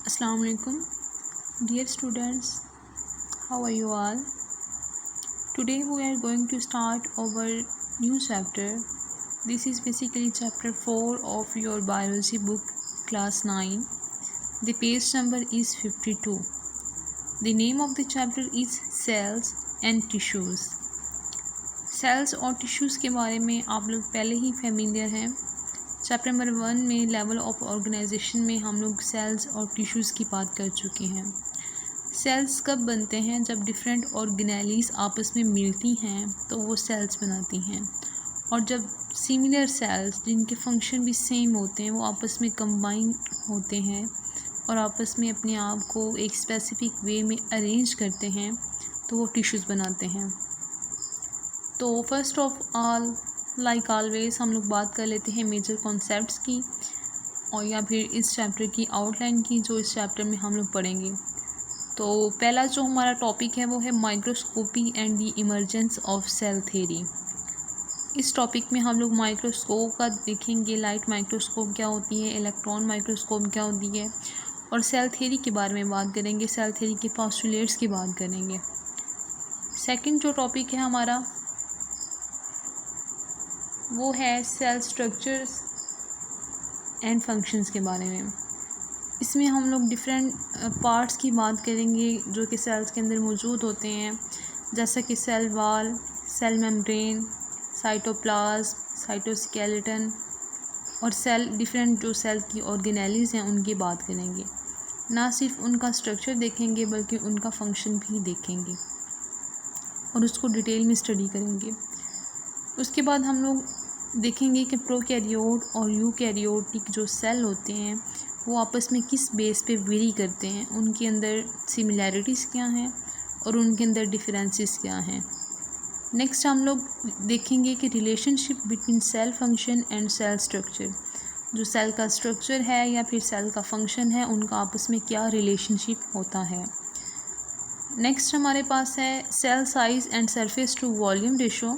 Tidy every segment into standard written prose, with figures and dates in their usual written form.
Assalamu alaikum, dear students. How are you all? Today we are going to start our new chapter. This is basically chapter 4 of your biology book, class 9. The page number is 52. The name of the chapter is cells and tissues. Cells और tissues के बारे में आप लोग पहले ही familiar हैं. Chapter number 1 में लेवल ऑफ ऑर्गेनाइजेशन में हम लोग सेल्स और टिश्यूज़ की बात कर चुके हैं. सेल्स कब बनते हैं? जब डिफरेंट ऑर्गेनेलीज आपस में मिलती हैं तो वो सेल्स बनाती हैं. और जब सिमिलर सेल्स जिनके फंक्शन भी सेम होते हैं वो आपस में कंबाइन होते हैं और आपस में अपने आप को एक स्पेसिफिक वे में अरेंज करते हैं तो वो टिश्यूज़ बनाते हैं. तो first of all like always हम लोग बात कर लेते हैं मेजर कॉन्सेप्ट्स की और या फिर इस चैप्टर की आउटलाइन की जो इस चैप्टर में हम लोग पढ़ेंगे. तो पहला जो हमारा टॉपिक है वो है microscopy and the emergence of cell theory. इस टॉपिक में हम लोग माइक्रोस्कोप का देखेंगे, लाइट माइक्रोस्कोप क्या होती है, इलेक्ट्रॉन माइक्रोस्कोप क्या होती है और सेल थ्योरी के बारे में बात करेंगे, सेल थ्योरी के पोस्टुलेट्स की बात करेंगे. सेकंड जो टॉपिक है हमारा वो है सेल स्ट्रक्चर्स एंड फंक्शंस के बारे में. इसमें हम लोग डिफरेंट पार्ट्स की बात करेंगे जो कि सेल्स के अंदर मौजूद होते हैं, जैसा कि cell wall, cell membrane, cytoplasm, cytoskeleton और सेल डिफरेंट जो सेल की ऑर्गेनेलीज हैं उनकी बात करेंगे. ना सिर्फ उनका स्ट्रक्चर देखेंगे बल्कि उनका फंक्शन भी देखेंगे और उसको डिटेल में स्टडी करेंगे. उसके बाद हम लोग देखेंगे कि प्रोकैरियोट और यूकैरियोटिक जो सेल होते हैं वो आपस में किस बेस पे वेरी करते हैं, उनके अंदर सिमिलैरिटीज़ क्या हैं और उनके अंदर डिफरेंसेस क्या हैं. नेक्स्ट हम लोग देखेंगे कि relationship between cell function and cell structure, जो सेल का स्ट्रक्चर है या फिर सेल का फंक्शन है उनका आपस में क्या रिलेशनशिप होता है. नेक्स्ट हमारे पास है cell size and surface to volume ratio.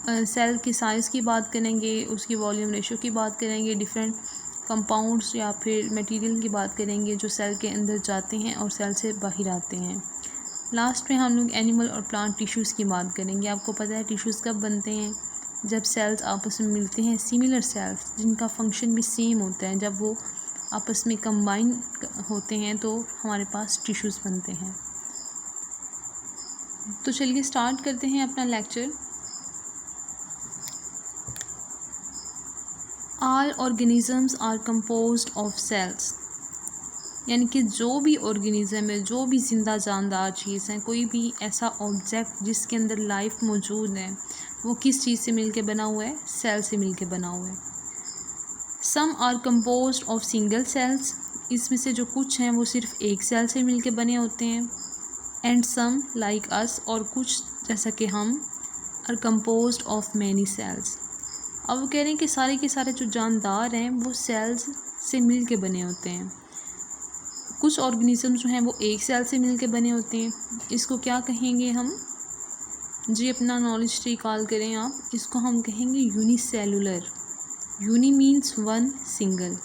Cell की साइज़ की बात करेंगे, उसकी वॉल्यूम रेशो की बात करेंगे, डिफरेंट कंपाउंड्स या फिर मटेरियल की बात करेंगे जो सेल के अंदर जाते हैं और सेल से बाहर आते हैं. लास्ट में हम लोग एनिमल और प्लांट टिश्यूज़ की बात करेंगे. आपको पता है टिश्यूज़ कब बनते हैं? जब सेल्स आपस में मिलते हैं, सिमिलर सेल्स जिनका फंक्शन भी सेम होता है, जब वो आपस में कंबाइन होते हैं तो हमारे पास टिश्यूज़ बनते हैं. तो चलिए स्टार्ट करते हैं अपना lecture. All organisms are composed of cells, यानी कि जो भी ऑर्गेनिज़म है, जो भी ज़िंदा जानदार चीज़ है, कोई भी ऐसा ऑब्जेक्ट जिसके अंदर लाइफ मौजूद है वो किस चीज़ से मिलके बना हुआ है? सेल से मिलके बना हुआ है. Some are composed of single cells, इसमें से जो कुछ हैं वो सिर्फ एक सेल से मिलके बने होते हैं. एंड सम लाइक अस, और कुछ जैसा कि हम, are composed of many cells. अब वो कह रहे हैं कि सारे के सारे जो जानदार हैं वो सेल्स से मिल के बने होते हैं. कुछ ऑर्गेनिज़म जो हैं वो एक सेल से मिल के बने होते हैं. इसको क्या कहेंगे हम? जी अपना नॉलेज रिकॉल करें आप. इसको हम कहेंगे unicellular. Uni means one, single.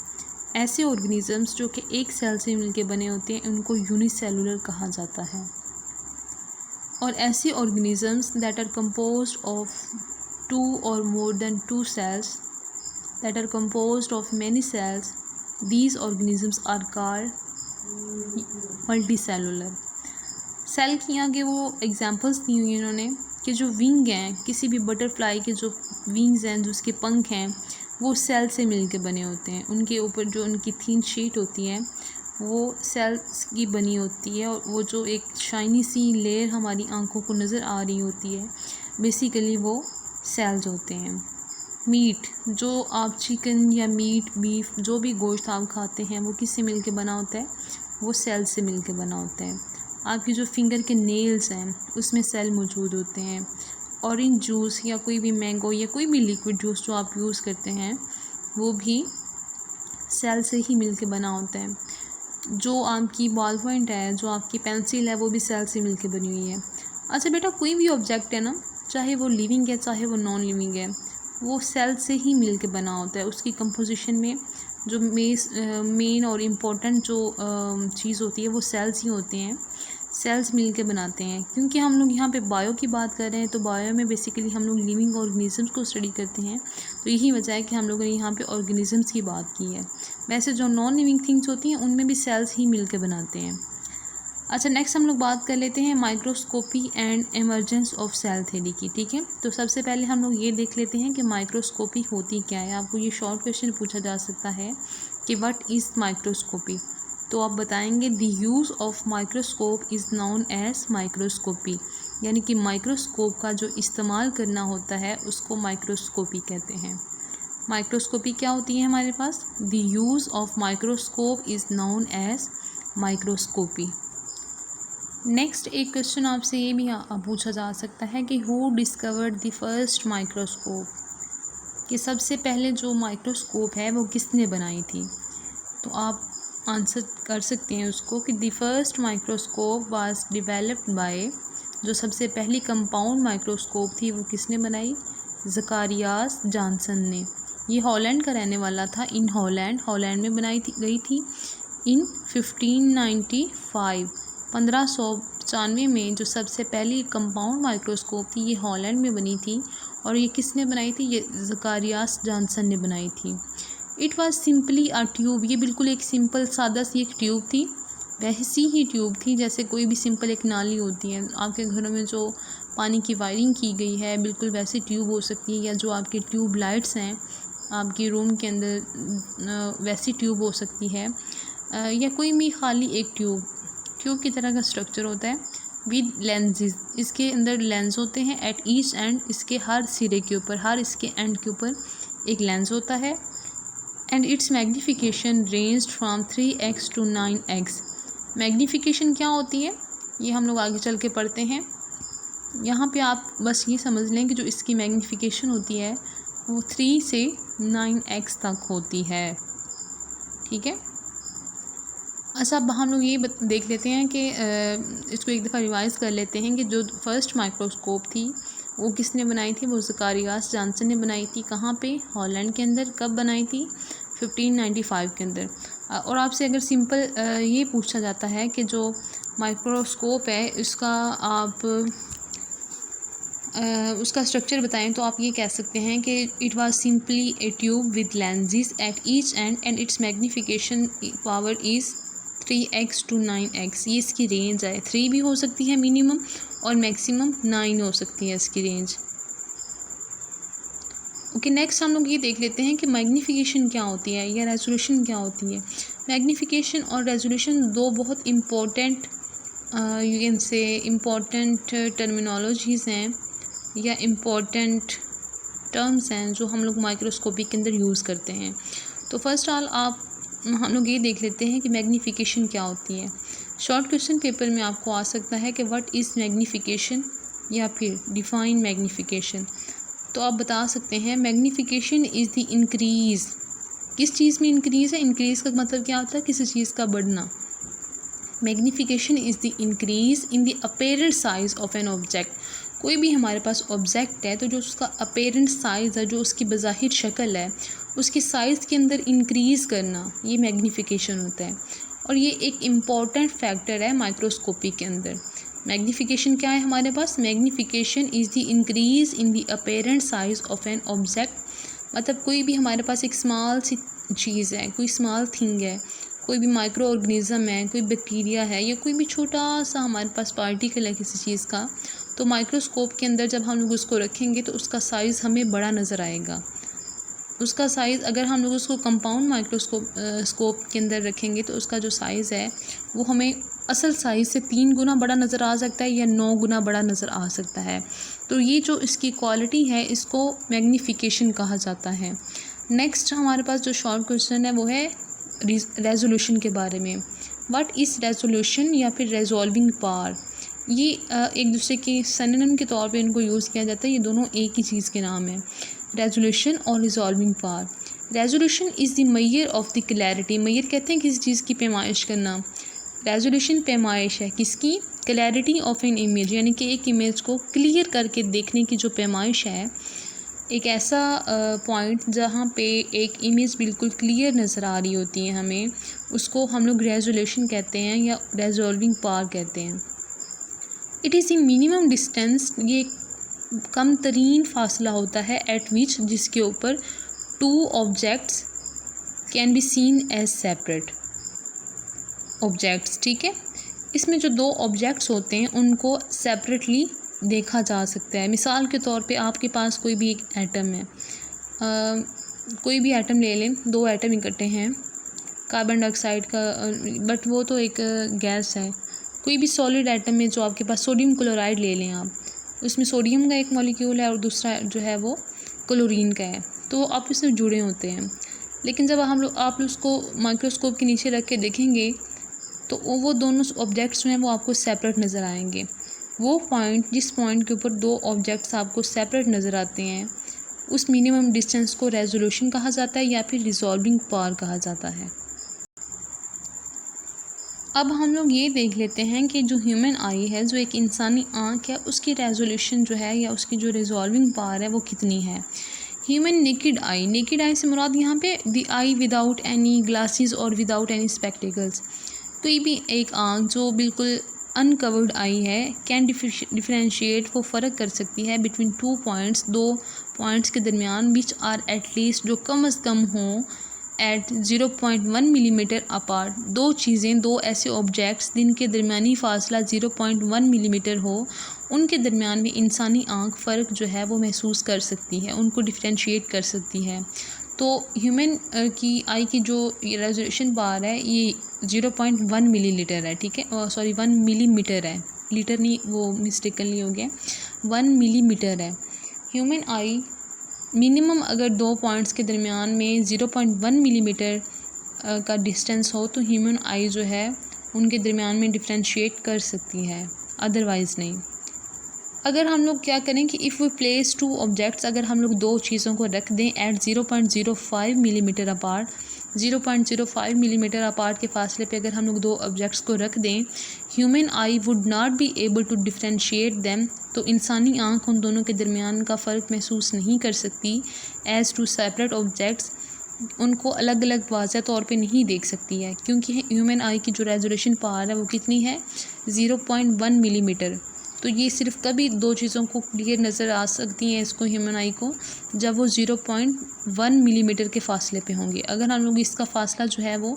ऐसे ऑर्गेनिज़म्स जो कि एक सेल से मिल के बने होते हैं उनको यूनिसेलुलर कहा जाता है. और ऐसे organisms that are composed of 2 or more than 2 cells, that are composed of many cells, these organisms are called multicellular. Cell की आगे वो एग्जांपल्स दी हुई इन्होंने कि जो विंग हैं, किसी भी बटरफ्लाई के जो विंग्स हैं, जो उसके पंख हैं, वो सेल से मिलके बने होते हैं. उनके ऊपर जो उनकी थिन शीट होती है वो सेल्स की बनी होती है और वो जो एक शाइनी सी लेयर हमारी आंखों को नज़र आ रही होती है, बेसिकली वो सेल्स होते हैं. मीट, जो आप चिकन या मीट, बीफ, जो भी गोश्त आप खाते हैं वो किससे मिलके बना होता है? वो सेल से मिलके बना होता है. आपकी जो फिंगर के नेल्स हैं उसमें सेल मौजूद होते हैं. ऑरेंज जूस या कोई भी मैंगो या कोई भी लिक्विड जूस जो आप यूज़ करते हैं वो भी सेल से ही मिलके बना होता है. जो आपकी बॉल पॉइंट है, जो आपकी पेंसिल है, वो भी सेल से मिलके बनी हुई है. अच्छा बेटा, कोई भी ऑब्जेक्ट है ना, चाहे वो लिविंग है चाहे वो नॉन लिविंग है, वो सेल से ही मिल के बना होता है. उसकी कंपोजिशन में जो मेन और इम्पोर्टेंट जो चीज़ होती है वो सेल्स ही होते हैं। सेल्स मिल के बनाते हैं। क्योंकि हम लोग यहाँ पे बायो की बात कर रहे हैं, तो बायो में बेसिकली हम लोग लिविंग ऑर्गेनिजम्स को स्टडी करते हैं, तो यही वजह है कि हम लोगों ने यहाँ पे ऑर्गेनिजम्स की बात की है। वैसे जो नॉन लिविंग थिंग्स होती हैं उनमें भी सेल्स ही मिल के बनाते हैं। अच्छा, नेक्स्ट हम लोग बात कर लेते हैं microscopy and emergence of cell theory की। ठीक है, तो सबसे पहले हम लोग ये देख लेते हैं कि माइक्रोस्कोपी होती क्या है। आपको ये शॉर्ट क्वेश्चन पूछा जा सकता है कि व्हाट इज़ माइक्रोस्कोपी, तो आप बताएंगे the use of microscope is known as microscopy, यानी कि माइक्रोस्कोप का जो इस्तेमाल करना होता है उसको माइक्रोस्कोपी कहते हैं। माइक्रोस्कोपी क्या होती है हमारे पास, the use of microscope is known as microscopy. Next एक क्वेश्चन आपसे ये भी पूछा जा सकता है कि who discovered the first microscope, कि सबसे पहले जो माइक्रोस्कोप है वो किसने बनाई थी। तो आप आंसर कर सकते हैं उसको कि the first microscope was developed by, जो सबसे पहली कंपाउंड माइक्रोस्कोप थी वो किसने बनाई, ज़कारियास जॉनसन ने। ये हॉलैंड का रहने वाला था, इन हॉलैंड में बनाई गई थी इन 1595 1595 में। जो सबसे पहली कंपाउंड माइक्रोस्कोप थी ये हॉलैंड में बनी थी, और ये किसने बनाई थी, ये ज़कारियास जॉनसन ने बनाई थी। It was simply a tube, ये बिल्कुल एक सिंपल सादा सी एक ट्यूब थी, वैसी ही ट्यूब थी जैसे कोई भी सिंपल एक नाली होती है। आपके घरों में जो पानी की वायरिंग की गई है बिल्कुल वैसी ट्यूब हो सकती है, या जो आपके ट्यूब लाइट्स हैं आपके रूम के अंदर वैसी ट्यूब हो सकती है, या कोई भी खाली एक ट्यूब की तरह का स्ट्रक्चर होता है विद लेंसेज। इसके अंदर लेंस होते हैं एट ईच एंड, इसके हर सिरे के ऊपर, हर इसके एंड के ऊपर एक लेंस होता है। And it's magnification ranged from 3x to 9x। Magnification क्या होती है ये हम लोग आगे चल के पढ़ते हैं। यहाँ पे आप बस ये समझ लें कि जो इसकी मैग्नीफिकेशन होती है वो 3 से 9x तक होती है। ठीक है, अच्छा अब हम लोग ये देख लेते हैं कि इसको एक दफ़ा रिवाइज़ कर लेते हैं कि जो फर्स्ट माइक्रोस्कोप थी वो किसने बनाई थी, वो ज़कारियास जॉनसन ने बनाई थी। कहाँ पे, हॉलैंड के अंदर। कब बनाई थी, 1595 के अंदर। और आपसे अगर सिंपल ये पूछा जाता है कि जो माइक्रोस्कोप है इसका आप उसका स्ट्रक्चर बताएं, तो आप ये कह सकते हैं कि it was simply A tube with lenses at each and it's magnification power is 3x to 9x। ये इसकी रेंज है, 3 भी हो सकती है मिनिमम और मैक्सिमम 9 हो सकती है इसकी रेंज। ओके, नेक्स्ट हम लोग ये देख लेते हैं कि मैग्नीफिकेशन क्या होती है या रेजोल्यूशन क्या होती है। मैग्नीफिकेशन और रेजोल्यूशन दो बहुत important you can say important terminologies हैं या इम्पोर्टेंट टर्म्स हैं जो हम लोग माइक्रोस्कोपी के अंदर यूज़ करते हैं। तो फर्स्ट ऑल हम लोग ये देख लेते हैं कि मैग्नीफिकेशन क्या होती है। शॉर्ट क्वेश्चन पेपर में आपको आ सकता है कि व्हाट इज़ मैग्नीफिकेशन या फिर डिफाइन मैग्नीफिकेशन। तो आप बता सकते हैं मैग्नीफिकेशन इज़ द इंक्रीज़। किस चीज़ में इंक्रीज़ है, इंक्रीज़ का मतलब क्या होता है, किसी चीज़ का बढ़ना। Magnification is the increase in the apparent size of an object. कोई भी हमारे पास ऑब्जेक्ट है तो जो उसका अपेरेंट साइज़ है, जो उसकी बज़ाहिर शक्ल है, उसकी साइज़ के अंदर इंक्रीज़ करना, ये मैग्नीफिकेशन होता है। और ये एक इम्पॉर्टेंट फैक्टर है माइक्रोस्कोपी के अंदर। मैग्नीफिकेशन क्या है हमारे पास, magnification is the increase in the apparent size of an object. मतलब कोई भी हमारे पास एक स्मॉल सी चीज़ है, कोई स्मॉल थिंग है, कोई भी माइक्रो ऑर्गेनिज़म है, कोई बैक्टीरिया है, या कोई भी छोटा सा हमारे पास पार्टिकल है किसी चीज़ का, तो माइक्रोस्कोप के अंदर जब हम लोग उसको रखेंगे तो उसका साइज़ हमें बड़ा नज़र आएगा। उसका साइज़ अगर हम लोग उसको कंपाउंड माइक्रोस्कोप के अंदर रखेंगे तो उसका जो साइज़ है वो हमें असल साइज़ से 3 गुना बड़ा नज़र आ सकता है या 9 गुना बड़ा नज़र आ सकता है। तो ये जो इसकी क्वालिटी है इसको मैग्नीफिकेशन कहा जाता है। नेक्स्ट हमारे पास जो शॉर्ट क्वेश्चन है वो है रेजोल्यूशन के बारे में। व्हाट इज़ रेजोल्यूशन या फिर रेजॉल्विंग पावर। ये एक दूसरे के सिनोनिम के तौर पे इनको यूज़ किया जाता है, ये दोनों एक ही चीज़ के नाम है, रेजोल्यूशन और resolving power. Resolution is the measure of the clarity. Measure कहते हैं किसी चीज़ की पैमाइश करना, रेजोल्यूशन पैमाइश है किसकी, क्लैरिटी ऑफ एन इमेज, यानी कि एक इमेज को क्लियर करके देखने की जो पैमाइश है एक ऐसा पॉइंट जहाँ पे एक इमेज बिल्कुल क्लियर नज़र आ रही होती है हमें, उसको हम लोग रेजोल्यूशन कहते हैं या रेजोल्विंग पावर कहते हैं। It is the minimum distance, ये कम तरीन फासला होता है एट विच जिसके ऊपर two objects can be seen as separate objects. ठीक है, इसमें जो दो ऑब्जेक्ट्स होते हैं उनको सेपरेटली देखा जा सकता है। मिसाल के तौर पे आपके पास कोई भी एक एटम है, कोई भी एटम ले लें, दो एटम इकट्ठे हैं कार्बन डाइऑक्साइड का, बट वो तो एक गैस है। कोई भी सॉलिड एटम में जो आपके पास सोडियम क्लोराइड ले लें आप, उसमें सोडियम का एक मॉलिक्यूल है और दूसरा जो है वो क्लोरीन का है, तो आप इसमें जुड़े होते हैं। लेकिन जब आप उसको माइक्रोस्कोप के नीचे रख के देखेंगे तो वो दोनों ऑब्जेक्ट्स जो हैं वो आपको सेपरेट नज़र आएंगे। वो पॉइंट, जिस पॉइंट के ऊपर दो ऑब्जेक्ट्स आपको सेपरेट नज़र आते हैं, उस मिनिमम डिस्टेंस को रेजोल्यूशन कहा जाता है या फिर रिजॉल्विंग पावर कहा जाता है। अब हम लोग ये देख लेते हैं कि जो ह्यूमन आई है, जो एक इंसानी आँख है, उसकी रेजोल्यूशन जो है या उसकी जो रिजॉल्विंग पावर है वो कितनी है। ह्यूमन नेकेड आई से मुराद यहाँ पे the I without any glasses और विदाउट एनी स्पेक्टिकल्स। कोई भी एक आँख जो बिल्कुल अनकवर्ड आई है कैन डिफरेंशिएट, वो फ़र्क कर सकती है बिटवीन टू पॉइंट्स, दो पॉइंट्स के दरमियान, विच आर एटलीस्ट, जो कम अज़ कम हों, एट 0.1 मिलीमीटर अपार्ट। दो चीज़ें, दो ऐसे ऑब्जेक्ट्स जिनके दरमियानी फासला 0.1 मिलीमीटर हो, उनके दरमियान में इंसानी आँख फ़र्क जो है वो महसूस कर सकती है, उनको डिफरेंशिएट कर सकती है। तो ह्यूमन की आई की जो रेजोल्यूशन पावर है ये 0.1 मिलीलीटर है। ठीक है, 1 मिलीमीटर है, लीटर नहीं, वो मिस्टेकनली हो गया, 1 मिलीमीटर है। ह्यूमन आई मिनिमम अगर दो पॉइंट्स के दरमियान में 0.1 मिलीमीटर का डिस्टेंस हो तो ह्यूमन आई जो है उनके दरमियान में डिफरेंशिएट कर सकती है, अदरवाइज़ नहीं। अगर हम लोग क्या करें कि if we place two objects, अगर हम लोग दो चीज़ों को रख दें at 0.05 millimetre apart, 0.05 millimetre apart के फासले पे अगर हम लोग दो ऑब्जेक्ट्स को रख दें, human eye would not be able to differentiate them, तो इंसानी आँख उन दोनों के दरमियान का फ़र्क महसूस नहीं कर सकती एज़ टू सेपरेट ऑब्जेक्ट्स, उनको अलग अलग वाज़ह तौर पे नहीं देख सकती है, क्योंकि ह्यूमन आई की जो रेजोल्यूशन पावर है वो कितनी है, 0.1 मिलीमीटर। तो ये सिर्फ तभी दो चीज़ों को क्लियर नज़र आ सकती हैं इसको, ह्यूमन आई को, जब वो 0.1 मिलीमीटर के फासले पे होंगे। अगर हम लोग इसका फासला जो है वो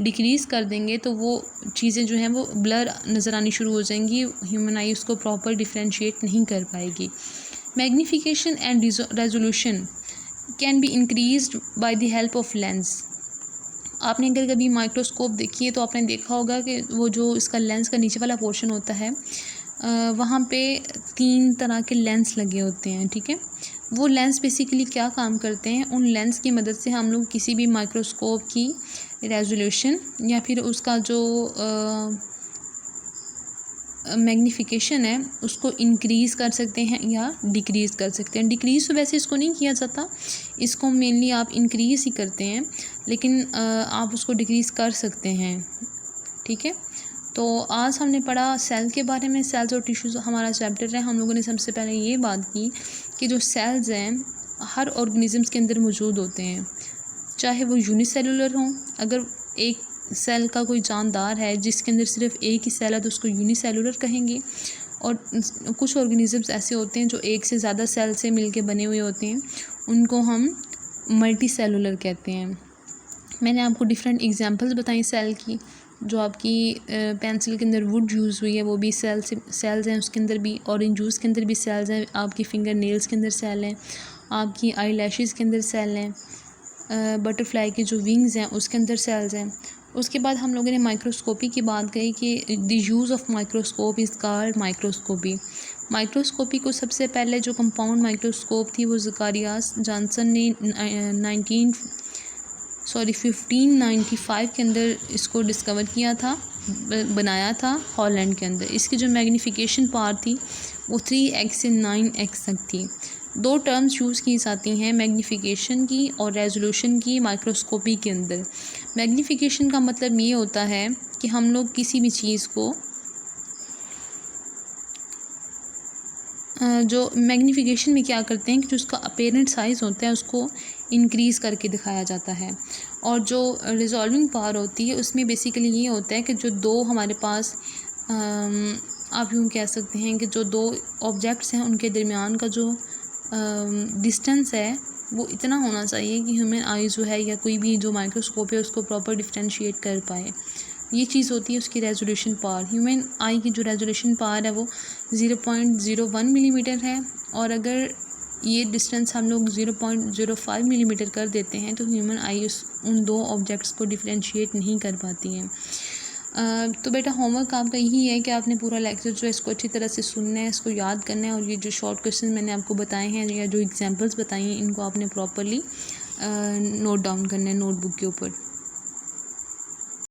डिक्रीज़ कर देंगे तो वो चीज़ें जो हैं वो ब्लर नज़र आनी शुरू हो जाएंगी, ह्यूमन आई उसको प्रॉपर डिफरेंशिएट नहीं कर पाएगी। Magnification and resolution can be increased by the help of lens. आपने अगर कभी माइक्रोस्कोप देखी है तो आपने देखा होगा कि वो जो इसका लेंस का नीचे वाला पोर्शन होता है, वहाँ पे 3 तरह के लेंस लगे होते हैं। ठीक है, वो लेंस बेसिकली क्या काम करते हैं, उन लेंस की मदद से हम लोग किसी भी माइक्रोस्कोप की रेजोल्यूशन या फिर उसका जो मैग्नीफिकेशन है उसको इंक्रीज़ कर सकते हैं या डिक्रीज़ कर सकते हैं। डिक्रीज़ तो वैसे इसको नहीं किया जाता, इसको मेनली आप इंक्रीज़ ही करते हैं, लेकिन आप उसको डिक्रीज़ कर सकते हैं। ठीक है, तो आज हमने पढ़ा सेल के बारे में, सेल्स और टिश्यूज़ हमारा चैप्टर है। हम लोगों ने सबसे पहले ये बात की कि जो सेल्स हैं हर ऑर्गेनिज़म्स के अंदर मौजूद होते हैं, चाहे वो यूनिसेलुलर हों। अगर एक सेल का कोई जानदार है जिसके अंदर सिर्फ एक ही सेल है तो उसको यूनिसेलुलर कहेंगे, और कुछ ऑर्गेनिज़म्स ऐसे होते हैं जो एक से ज़्यादा सेल से मिलके बने हुए होते हैं, उनको हम मल्टी सेलुलर कहते हैं। मैंने आपको डिफरेंट एग्जांपल्स बताई सेल की, जो आपकी पेंसिल के अंदर वुड यूज़ हुई है वो भी सेल्स हैं उसके अंदर भी, ऑरेंज जूस के अंदर भी सेल्स हैं, आपकी फिंगर नेल्स के अंदर सेल हैं, आपकी आई लैशेज़ के अंदर सेल हैं, बटरफ्लाई की जो विंग्स हैं उसके अंदर सेल्स हैं। उसके बाद हम लोगों ने माइक्रोस्कोपी की बात कही कि the use of microscope is called microscopy. Microscopy को सबसे पहले जो कंपाउंड माइक्रोस्कोप थी वो ज़कारियास जॉनसन ने 1595 के अंदर इसको डिस्कवर किया था, बनाया था हॉलैंड के अंदर। इसकी जो मैग्नीफिकेशन पावर थी वो 3x से 9x तक थी। दो टर्म्स यूज़ की जाती हैं, मैग्नीफिकेशन की और रेजोल्यूशन की माइक्रोस्कोपी के अंदर। मैग्नीफिकेशन का मतलब ये होता है कि हम लोग किसी भी चीज़ को जो मैग्नीफिकेशन में क्या करते हैं कि जो उसका अपेरेंट साइज़ होता है उसको इंक्रीज़ करके दिखाया जाता है, और जो रिजॉल्विंग पावर होती है उसमें बेसिकली ये होता है कि जो दो हमारे पास आप यूँ कह सकते हैं कि जो दो ऑब्जेक्ट्स हैं उनके दरमियान का जो डिस्टेंस है वो इतना होना चाहिए कि ह्यूमन आई जो है या कोई भी जो माइक्रोस्कोप है उसको प्रॉपर डिफरेंशिएट कर पाए। ये चीज़ होती है उसकी रेजोल्यूशन पावर। ह्यूमन आई की जो रेजोल्यूशन पावर है वो 0.01 मिलीमीटर है, और अगर ये डिस्टेंस हम लोग 0.05 मिलीमीटर कर देते हैं तो ह्यूमन आई उन दो ऑब्जेक्ट्स को डिफरेंशिएट नहीं कर पाती हैं। तो बेटा होमवर्क आपका यही है कि आपने पूरा लेक्चर जो है इसको अच्छी तरह से सुनना है, इसको याद करना है, और ये जो शॉर्ट क्वेश्चन मैंने आपको बताए हैं या जो एग्जांपल्स बताई हैं इनको आपने प्रॉपरली नोट डाउन करना है नोटबुक के ऊपर।